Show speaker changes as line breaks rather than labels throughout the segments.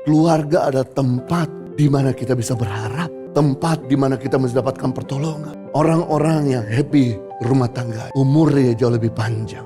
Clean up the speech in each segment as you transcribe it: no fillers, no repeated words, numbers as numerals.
Keluarga adalah tempat di mana kita bisa berharap. Tempat di mana kita mendapatkan pertolongan. Orang-orang yang happy rumah tangga, umurnya jauh lebih panjang.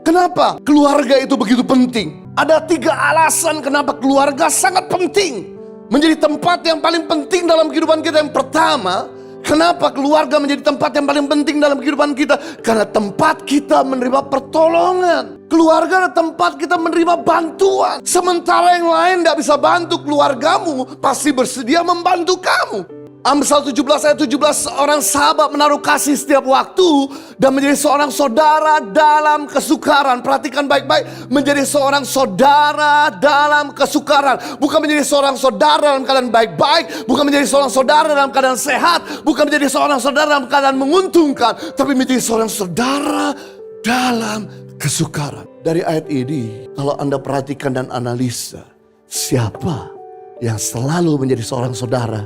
Kenapa keluarga itu begitu penting? Ada 3 alasan kenapa keluarga sangat penting. Menjadi tempat yang paling penting dalam kehidupan kita. Yang pertama, kenapa keluarga menjadi tempat yang paling penting dalam kehidupan kita? Karena tempat kita menerima pertolongan. Keluarga adalah tempat kita menerima bantuan. Sementara yang lain tidak bisa bantu, keluargamu pasti bersedia membantu kamu. Amsal 17 ayat 17, seorang sahabat menaruh kasih setiap waktu dan menjadi seorang saudara dalam kesukaran. Perhatikan baik-baik, menjadi seorang saudara dalam kesukaran. Bukan menjadi seorang saudara dalam keadaan baik-baik, bukan menjadi seorang saudara dalam keadaan sehat, bukan menjadi seorang saudara dalam keadaan menguntungkan, tapi menjadi seorang saudara dalam kesukaran. Dari ayat ini, kalau Anda perhatikan dan analisa, siapa yang selalu menjadi seorang saudara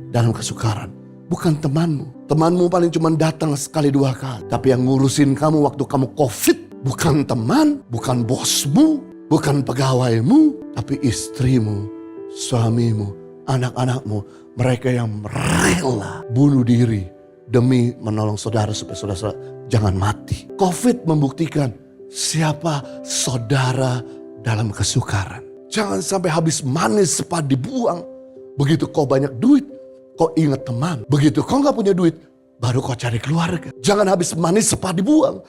dalam kesukaran? Bukan temanmu. Temanmu paling cuma datang sekali 2 kali. Tapi yang ngurusin kamu waktu kamu COVID bukan teman, bukan bosmu, bukan pegawaimu, tapi istrimu, suamimu, anak-anakmu. Mereka yang rela bunuh diri demi menolong saudara supaya saudara jangan mati. COVID membuktikan siapa saudara dalam kesukaran. Jangan sampai habis manis cepat dibuang. Begitu kau banyak duit, kau ingat teman. Begitu kau gak punya duit, baru kau cari keluarga. Jangan habis manis cepat dibuang.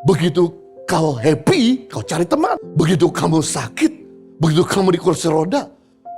Begitu kau happy, kau cari teman. Begitu kamu sakit, begitu kamu di kursi roda,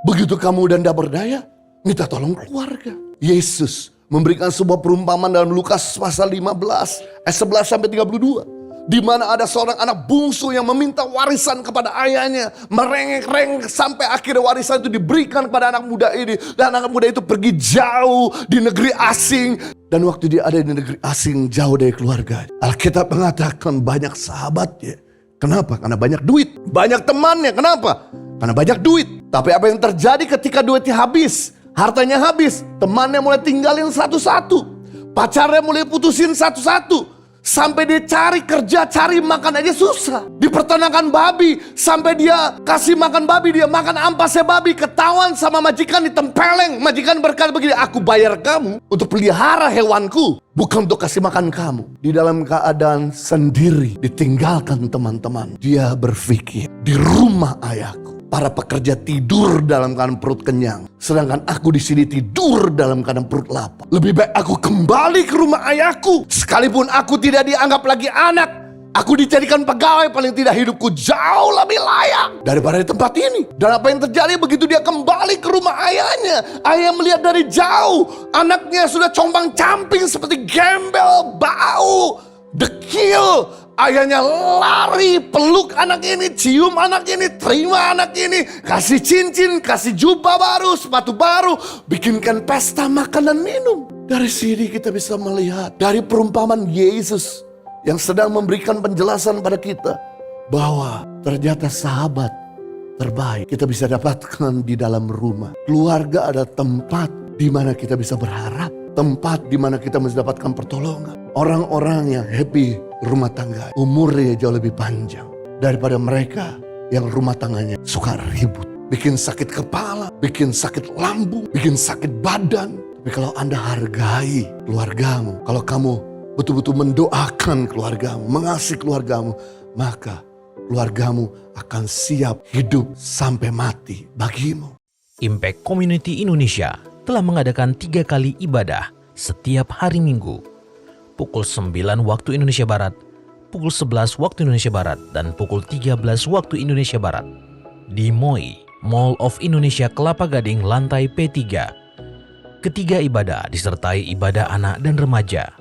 begitu kamu udah tidak berdaya, minta tolong keluarga. Yesus memberikan sebuah perumpamaan dalam Lukas pasal 15 ayat 11 sampai 32. Di mana ada seorang anak bungsu yang meminta warisan kepada ayahnya. Merengek-rengek sampai akhirnya warisan itu diberikan kepada anak muda ini. Dan anak muda itu pergi jauh di negeri asing. Dan waktu dia ada di negeri asing jauh dari keluarga, Alkitab mengatakan banyak sahabatnya. Kenapa? Karena banyak duit. Banyak temannya. Kenapa? Karena banyak duit. Tapi apa yang terjadi ketika duitnya habis? Hartanya habis. Temannya mulai tinggalin satu-satu. Pacarnya mulai putusin satu-satu. Sampai dia cari kerja, cari makan aja susah. Di peternakan babi, sampai dia kasih makan babi, dia makan ampasnya babi. Ketahuan sama majikan, ditempeleng. Majikan berkata begini, aku bayar kamu untuk pelihara hewanku, bukan untuk kasih makan kamu. Di dalam keadaan sendiri, ditinggalkan teman-teman, dia berpikir, di rumah ayahku para pekerja tidur dalam keadaan perut kenyang, sedangkan aku di sini tidur dalam keadaan perut lapar. Lebih baik aku kembali ke rumah ayahku. Sekalipun aku tidak dianggap lagi anak, aku dijadikan pegawai, paling tidak hidupku jauh lebih layak daripada di tempat ini. Dan apa yang terjadi begitu dia kembali ke rumah ayahnya? Ayah melihat dari jauh, anaknya sudah compang-camping seperti gembel, bau, dekil. Ayahnya lari, peluk anak ini, cium anak ini, terima anak ini, kasih cincin, kasih jubah baru, sepatu baru, bikinkan pesta makan dan minum. Dari sini kita bisa melihat dari perumpamaan Yesus yang sedang memberikan penjelasan pada kita bahwa ternyata sahabat terbaik kita bisa dapatkan di dalam rumah. Keluarga adalah tempat di mana kita bisa berharap, tempat di mana kita mendapatkan pertolongan. Orang-orang yang happy rumah tangga, umurnya jauh lebih panjang daripada mereka yang rumah tangganya suka ribut, bikin sakit kepala, bikin sakit lambung, bikin sakit badan. Tapi kalau Anda hargai keluargamu, kalau kamu betul-betul mendoakan keluargamu, mengasihi keluargamu, maka keluargamu akan siap hidup sampai mati bagimu.
Impact Community Indonesia telah mengadakan 3 kali ibadah setiap hari Minggu. Pukul 9 waktu Indonesia Barat, pukul 11 waktu Indonesia Barat, dan pukul 13 waktu Indonesia Barat. Di MOI, Mall of Indonesia Kelapa Gading, lantai P3. Ketiga ibadah disertai ibadah anak dan remaja.